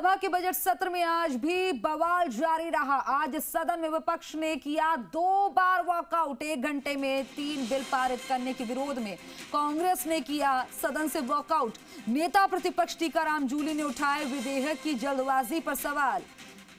लोकसभा के बजट सत्र में आज भी बवाल जारी रहा। आज सदन में विपक्ष ने किया 2 बार वॉकआउट। 1 घंटे में 3 बिल पारित करने के विरोध में कांग्रेस ने किया सदन से वॉकआउट। नेता प्रतिपक्ष टीकाराम जूली ने उठाए विधेयक की जल्दबाजी पर सवाल।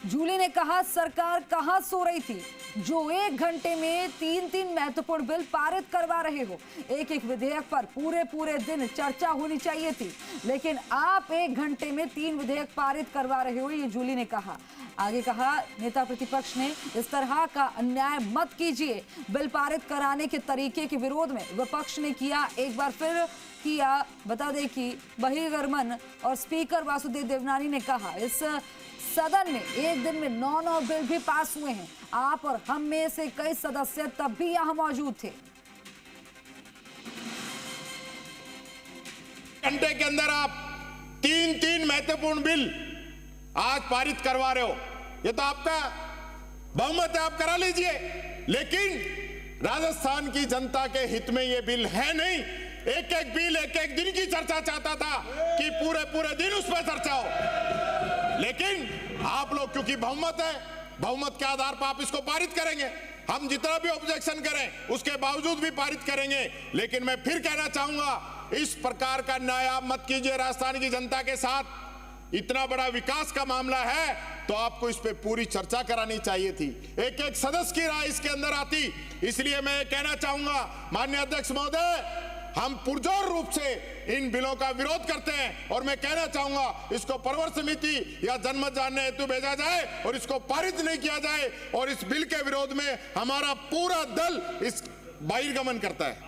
जूली ने कहा, सरकार कहां सो रही थी जो 1 घंटे में 3 महत्वपूर्ण बिल पारित करवा रहे हो। एक विधेयक पर पूरे दिन चर्चा होनी चाहिए थी, लेकिन आप 1 घंटे में 3 विधेयक पारित करवा रहे हो, ये जूली ने कहा। आगे कहा, नेता प्रतिपक्ष ने इस तरह का अन्याय मत कीजिए। बिल पारित कराने के तरीके के विरोध में विपक्ष ने किया एक बार फिर किया बता दें कि बहिर्गमन। और स्पीकर वासुदेव देवनानी ने कहा, इस सदन में एक दिन में 9 बिल भी पास हुए हैं। आप और हम में से कई सदस्य तब भी यहां मौजूद थे। घंटे के अंदर आप 3 महत्वपूर्ण बिल आज पारित करवा रहे हो। ये तो आपका बहुमत है, आप करा लीजिए, लेकिन राजस्थान की जनता के हित में ये बिल है नहीं। एक बिल एक दिन की चर्चा चाहता था कि पूरे दिन उस पर चर्चा हो, लेकिन आप लोग क्योंकि बहुमत है, बहुमत के आधार पर आप इसको पारित करेंगे। हम जितना भी ऑब्जेक्शन करें उसके बावजूद भी पारित करेंगे। लेकिन मैं फिर कहना चाहूंगा, इस प्रकार का न्याय आप मत कीजिए राजस्थान की जनता के साथ। इतना बड़ा विकास का मामला है तो आपको इस पे पूरी चर्चा करानी चाहिए थी। एक सदस्य की राय इसके अंदर आती। इसलिए मैं कहना चाहूंगा, माननीय अध्यक्ष महोदय, हम पुरजोर रूप से इन बिलों का विरोध करते हैं और मैं कहना चाहूंगा, इसको प्रवर समिति या जनमत जानने हेतु भेजा जाए और इसको पारित नहीं किया जाए। और इस बिल के विरोध में हमारा पूरा दल इस बहिर्गमन करता है।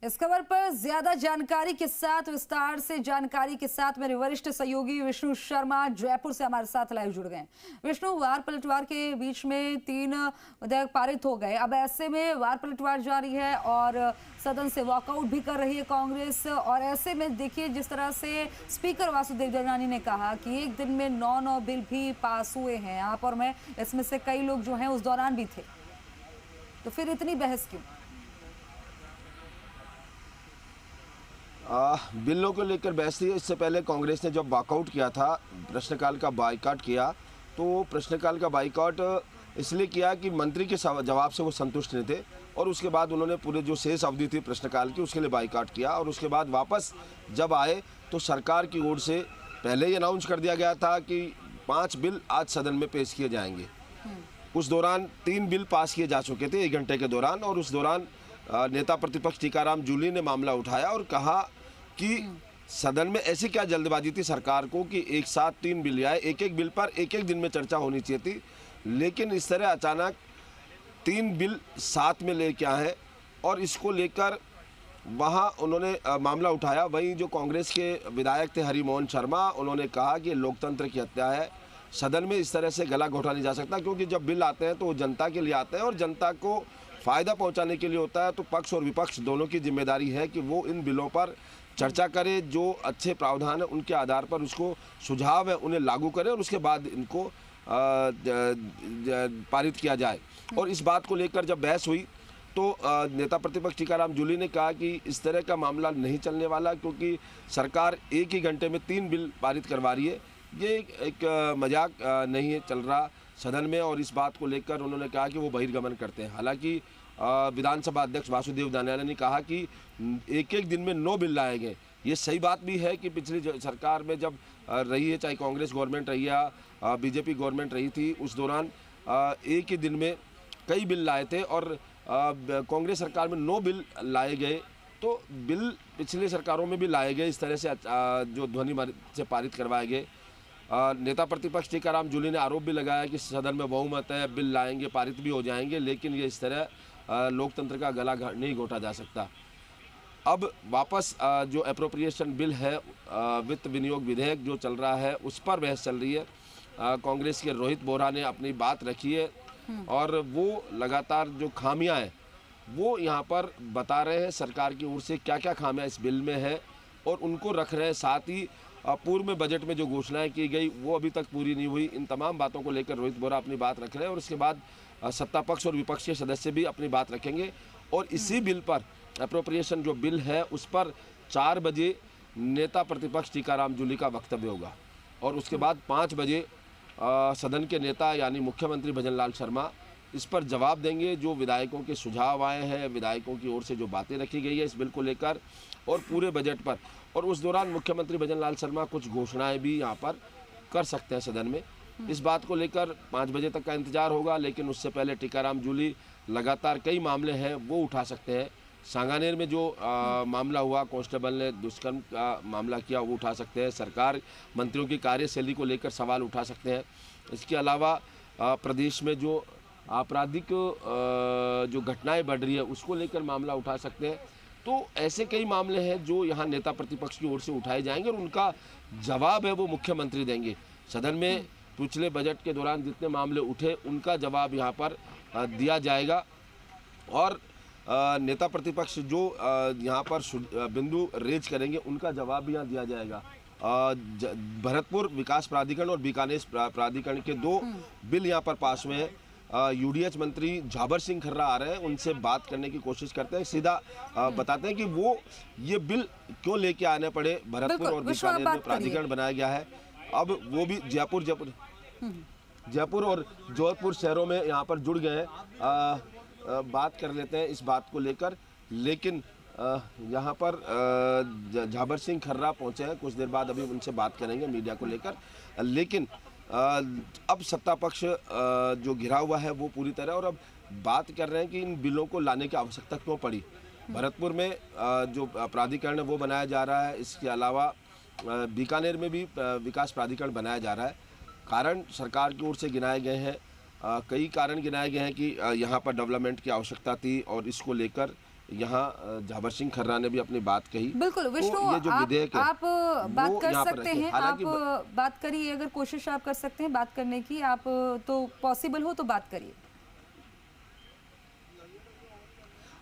इस खबर पर ज्यादा जानकारी के साथ, विस्तार से जानकारी के साथ मेरे वरिष्ठ सहयोगी विष्णु शर्मा जयपुर से हमारे साथ लाइव जुड़ गए। विष्णु, वार पलटवार के बीच में 3 विधेयक पारित हो गए। अब ऐसे में वार पलटवार जारी है और सदन से वॉकआउट भी कर रही है कांग्रेस। और ऐसे में देखिए, जिस तरह से स्पीकर वासुदेव देवनानी ने कहा कि 1 दिन में 9 बिल भी पास हुए हैं। आप और मैं, इसमें से कई लोग जो हैं उस दौरान भी थे, तो फिर इतनी बहस क्यों? बिलों को लेकर बहस थी। इससे पहले कांग्रेस ने जब वॉकआउट किया था, प्रश्नकाल का बाइकआउट किया, तो प्रश्नकाल का बाइकआउट इसलिए किया कि मंत्री के जवाब से वो संतुष्ट नहीं थे और उसके बाद उन्होंने पूरे जो शेष अवधि थी प्रश्नकाल की, उसके लिए बाइकआउट किया। और उसके बाद वापस जब आए तो सरकार की ओर से पहले ही अनाउंस कर दिया गया था कि 5 बिल आज सदन में पेश किए जाएंगे। उस दौरान 3 बिल पास किए जा चुके थे 1 घंटे के दौरान। और उस दौरान नेता प्रतिपक्ष टीकाराम जूली ने मामला उठाया और कहा कि सदन में ऐसी क्या जल्दबाजी थी सरकार को कि एक साथ 3 बिल आए। एक बिल पर एक दिन में चर्चा होनी चाहिए थी, लेकिन इस तरह अचानक 3 बिल साथ में लेके आए और इसको लेकर वहाँ उन्होंने मामला उठाया। वहीं जो कांग्रेस के विधायक थे हरिमोहन शर्मा, उन्होंने कहा कि लोकतंत्र की हत्या है, सदन में इस तरह से गला घोटा नहीं जा सकता, क्योंकि जब बिल आते हैं तो वो जनता के लिए आते हैं और जनता को फ़ायदा पहुँचाने के लिए होता है। तो पक्ष और विपक्ष दोनों की जिम्मेदारी है कि वो इन बिलों पर चर्चा करे, जो अच्छे प्रावधान है उनके आधार पर उसको सुझाव है उन्हें लागू करें और उसके बाद इनको पारित किया जाए। और इस बात को लेकर जब बहस हुई तो नेता प्रतिपक्ष टीकाराम जूली ने कहा कि इस तरह का मामला नहीं चलने वाला, क्योंकि सरकार 1 ही घंटे में 3 बिल पारित करवा रही है। ये एक मजाक नहीं है चल रहा सदन में। और इस बात को लेकर उन्होंने कहा कि वो बहिर्गमन करते हैं। हालांकि विधानसभा अध्यक्ष वासुदेव देवनानी ने कहा कि एक दिन में 9 बिल लाए गए। ये सही बात भी है कि पिछली सरकार में जब रही है, चाहे कांग्रेस गवर्नमेंट रही या बीजेपी गवर्नमेंट रही थी, उस दौरान एक ही दिन में कई बिल लाए थे और कांग्रेस सरकार में 9 बिल लाए गए। तो बिल पिछली सरकारों में भी लाए गए इस तरह से, जो ध्वनि से पारित करवाए गए। नेता प्रतिपक्ष टीकाराम जूली ने आरोप भी लगाया कि सदन में बहुमत है, बिल लाएंगे, पारित भी हो जाएंगे, लेकिन ये इस तरह लोकतंत्र का गला नहीं घोटा जा सकता। अब वापस जो एप्रोप्रिएशन बिल है, वित्त विनियोग विधेयक जो चल रहा है, उस पर बहस चल रही है। कांग्रेस के रोहित बोहरा ने अपनी बात रखी है और वो लगातार जो खामियां हैं वो यहाँ पर बता रहे हैं, सरकार की ओर से क्या क्या खामियां इस बिल में है और उनको रख रहे हैं। साथ ही पूर्व में बजट में जो घोषणाएं की गई वो अभी तक पूरी नहीं हुई। इन तमाम बातों को लेकर रोहित बोहरा अपनी बात रख रहे हैं और उसके बाद सत्ता पक्ष और विपक्ष के सदस्य भी अपनी बात रखेंगे। और इसी बिल पर, एप्रोप्रिएशन जो बिल है, उस पर 4 बजे नेता प्रतिपक्ष टीकाराम जूली का वक्तव्य होगा। और उसके बाद 5 बजे सदन के नेता यानी मुख्यमंत्री भजनलाल शर्मा इस पर जवाब देंगे। जो विधायकों के सुझाव आए हैं, विधायकों की ओर से जो बातें रखी गई है इस बिल को लेकर और पूरे बजट पर, और उस दौरान मुख्यमंत्री भजनलाल शर्मा कुछ घोषणाएं भी यहाँ पर कर सकते हैं सदन में। इस बात को लेकर 5 बजे तक का इंतजार होगा, लेकिन उससे पहले टीकाराम जूली लगातार कई मामले हैं वो उठा सकते हैं। सांगानेर में जो मामला हुआ, कांस्टेबल ने दुष्कर्म का मामला किया, वो उठा सकते हैं। सरकार मंत्रियों की कार्यशैली को लेकर सवाल उठा सकते हैं। इसके अलावा प्रदेश में जो आपराधिक जो घटनाएं बढ़ रही है उसको लेकर मामला उठा सकते हैं। तो ऐसे कई मामले हैं जो यहाँ नेता प्रतिपक्ष की ओर से उठाए जाएंगे और उनका जवाब है वो मुख्यमंत्री देंगे। सदन में पिछले बजट के दौरान जितने मामले उठे उनका जवाब यहाँ पर दिया जाएगा और नेता प्रतिपक्ष जो यहाँ पर बिंदु रेज करेंगे उनका जवाब भी यहाँ दिया जाएगा। भरतपुर विकास प्राधिकरण और बीकानेर प्राधिकरण के 2 बिल यहाँ पर पास हुए हैं। यूडीएच मंत्री झाबर सिंह खर्रा आ रहे हैं, उनसे बात करने की कोशिश करते हैं, सीधा बताते हैं कि वो ये बिल क्यों लेके आने पड़े। भरतपुर और बीकानेर में प्राधिकरण बनाया गया है, अब वो भी जयपुर और जोधपुर शहरों में यहाँ पर जुड़ गए हैं। बात कर लेते हैं इस बात को लेकर, लेकिन यहाँ पर झाबर सिंह खर्रा पहुँचे हैं, कुछ देर बाद अभी उनसे बात करेंगे मीडिया को लेकर। लेकिन अब सत्ता पक्ष जो घिरा हुआ है वो पूरी तरह, और अब बात कर रहे हैं कि इन बिलों को लाने की आवश्यकता क्यों पड़ी। भरतपुर में जो प्राधिकरण है वो बनाया जा रहा है, इसके अलावा बीकानेर में भी विकास प्राधिकरण बनाया जा रहा है। कारण सरकार की ओर से गिनाए गए हैं, कई कारण गिनाए गए हैं कि यहाँ पर डेवलपमेंट की आवश्यकता थी और इसको लेकर यहाँ झाबर सिंह खर्रा ने भी अपनी बात कही। बिल्कुल विष्णु, तो ये जो विधेयक है आप बात कर सकते हैं, आप हालांकि बात करिए, अगर कोशिश आप कर सकते हैं बात करने की, आप तो पॉसिबल हो तो बात करिए।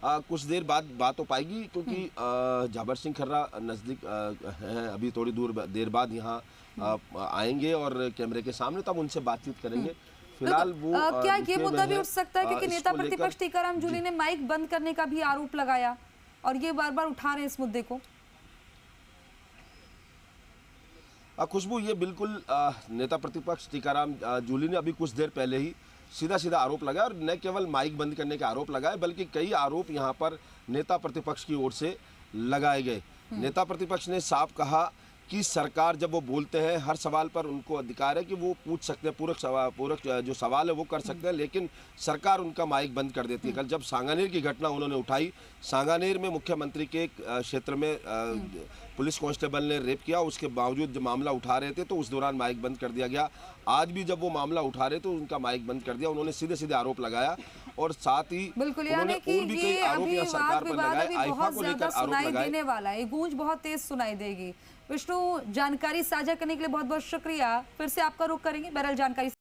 कुछ देर बाद बात हो पाएगी क्योंकि झाबर सिंह खर्रा नज़दीक हैं, अभी थोड़ी देर बाद यहाँ आएंगे और कैमरे के सामने, तब उनसे बातचीत करेंगे। फिलहाल वो क्या ये मुद्दा भी उठ सकता है क्योंकि नेता प्रतिपक्ष टीकाराम जूली ने माइक बंद करने का भी आरोप लगाया और ये बार बार उठा रहे हैं इस मुद्दे को। खुशबू, ये बिल्कुल नेता प्रतिपक्ष टीकाराम जूली ने अभी कुछ देर पहले ही सीधा आरोप लगाया, और न केवल माइक बंद करने के आरोप लगाए बल्कि कई आरोप यहाँ पर नेता प्रतिपक्ष की ओर से लगाए गए। नेता प्रतिपक्ष ने साफ कहा कि सरकार जब वो बोलते हैं हर सवाल पर उनको अधिकार है कि वो पूछ सकते हैं, पूरक जो सवाल है वो कर सकते हैं, लेकिन सरकार उनका माइक बंद कर देती है। कल जब सांगानेर की घटना उन्होंने उठाई, सांगानेर में मुख्यमंत्री के क्षेत्र में पुलिस कांस्टेबल ने रेप किया, उसके बावजूद जब मामला उठा रहे थे तो उस दौरान माइक बंद कर दिया गया। आज भी जब वो मामला उठा रहे तो उनका माइक बंद कर दिया। उन्होंने सीधे आरोप लगाया और साथ ही बिल्कुल, उन्होंने और भी कई आरोप यहाँ सरकार पर लगाए, आईफा को लेकर आरोप लगाए। देने वाला है, गूंज बहुत तेज सुनाई देगी। विष्णु, जानकारी साझा करने के लिए बहुत बहुत शुक्रिया। फिर से आपका रुख करेंगे, बहरहाल जानकारी